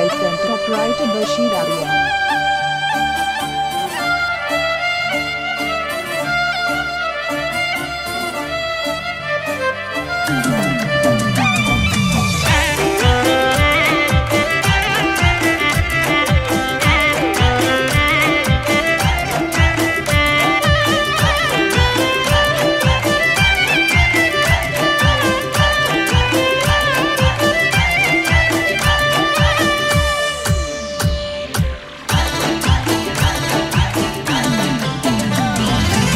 Mobile Center Operator Bashir Aryan.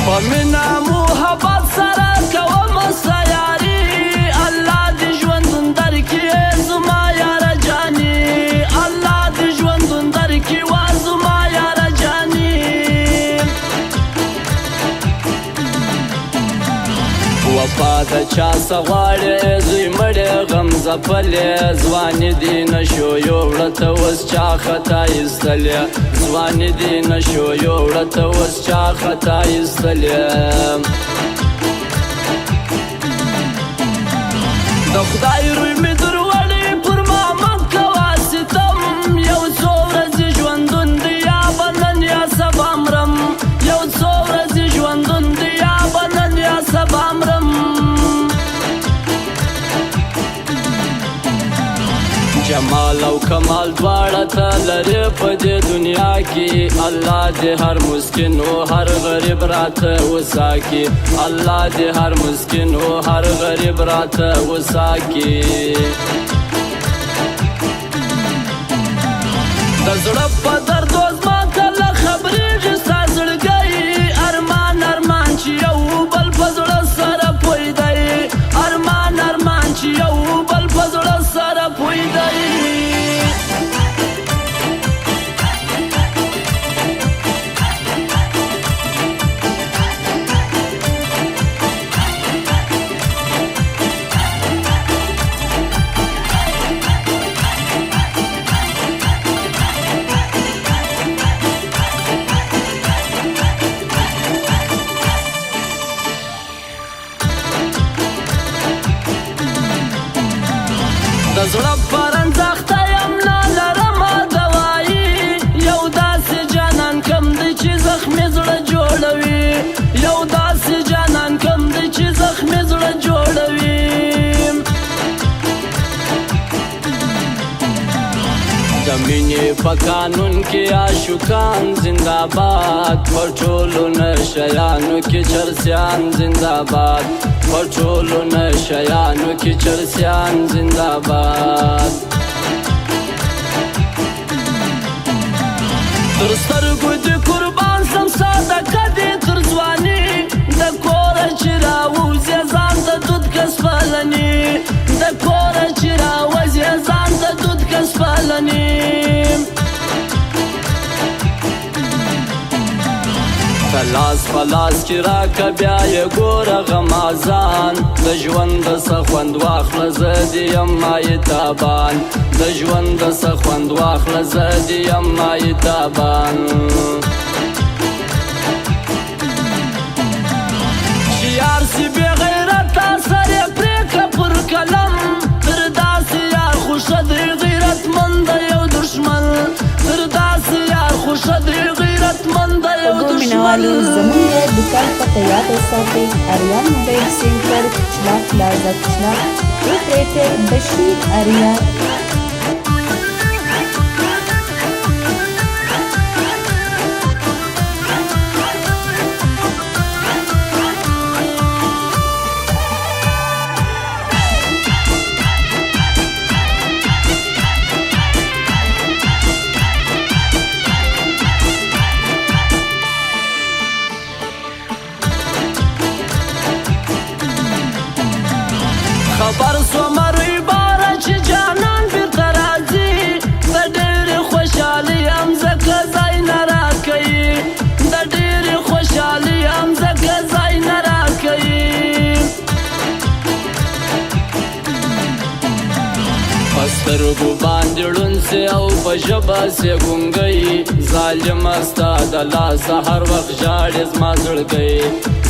ومنا محبت سره کوم سیاري الله دې ژوندون درکړي زما یاره جاني الله دې ژوندون درکړي وا زما یاره جاني وفا د چا څه غواړې زوی مړې غم ځپلې ځواني دې نشو یوړه ته اوس چا خطا ایستلې ځواني دې نشو یوړه ته اوس چا خطا ایستلې د خدای روی مې دروړې پر ما مه کوه ستم یو څو ورځې ژوندون دی یا به نن یا سبا مرم یو څو ورځې ژوندون دی یا به نن یا سبا مرم جمال او کمال دواړه ته لري په دې دنیا کې الله دې هر مسکین او هر غریب راته وساکي الله دې هر مسکین او هر غریب راته وساکي د زړه په درد زما کله خبرېږي ستا زړګی ارمان ارمان چې یو بل په زړه سره پوی دی ارمان ارمان چې یو بل په زړه سره پوی دی د زړه پرنځخته یم نه لرمه دوایي یو داسې جانان کم دی چې زخمي زړه جوړوي یو داسې جانان کم دی چې زخمي زړه جوړوي د مینې په قانون کې عاشقان زنده‌باد په ټولو نشیانو کې چرسیان زنده‌باد په ټولو نشیانو کې چرسیان زنده‌باد تر سترګو دې قربان سم صدقه دې تر ځواني د کوره چې راوځې ځان ته دود کس پالني د کوره چې راوځې ځان ته دود کس پالني لاس په لاس کې راکه بیا یې ګوره غمازان د ژوند څه خوند واخله زه دې یم مایتابان د ژوند څه خوند واخله زه دې یم مایتابان چې یار سي بې غیرته سر یې پرېکړه پر قلم تر داسې یار خوښه دی غیرتمنده یو دښمن تر داسې یار خوښه دی غیرتمنده یو مینوالو زموږ د دکان پته یاد وساتئ اریان موبایل سینټر چلا پلازا چلا اپریټر بشیر اریان خبر سوم روی باره چې جانان بیرته راځي د ډېرې خوشحالي یم ځکه ځای نه راکوي د ډېرې خوشحالي یم ځکه ځای نه راکوي په سترګو باندې ړوند سي او په ژبه سي ګونګی ظالمه ستا د لاسه هر وخت ژاړې زما زړګی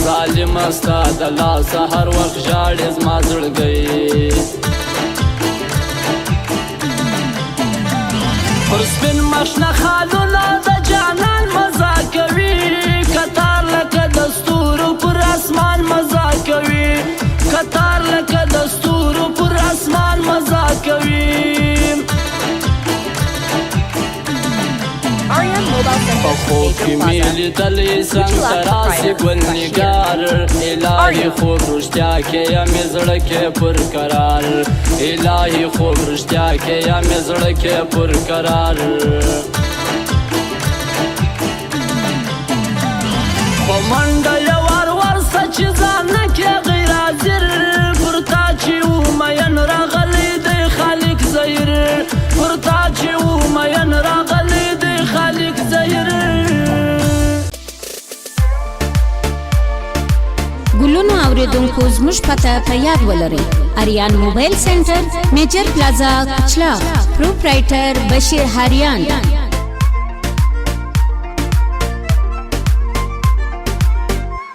ظالمه ستا د لاسه هر وخت ژاړې زما زړګی کې میلی دلی څنګ تراسي ګل نګار الهي خوب رښتیا کې یا مې زړه کې پر قرار الهي خوب رښتیا کې یا مې زړه کې پر قرار په منډه یې ور ورسه چې ځان نه کې غیر حاضر پر تا چې ومین راغلی دی خالق ظهیر پر تا چې ومین راغلی دی خالق ظهیر ګلونو اوریدونکو زموږ پته په یاد ولرئ اریان موبایل سنټر میجر پلازا کچلاغ پروپرایټر بشیر هاریان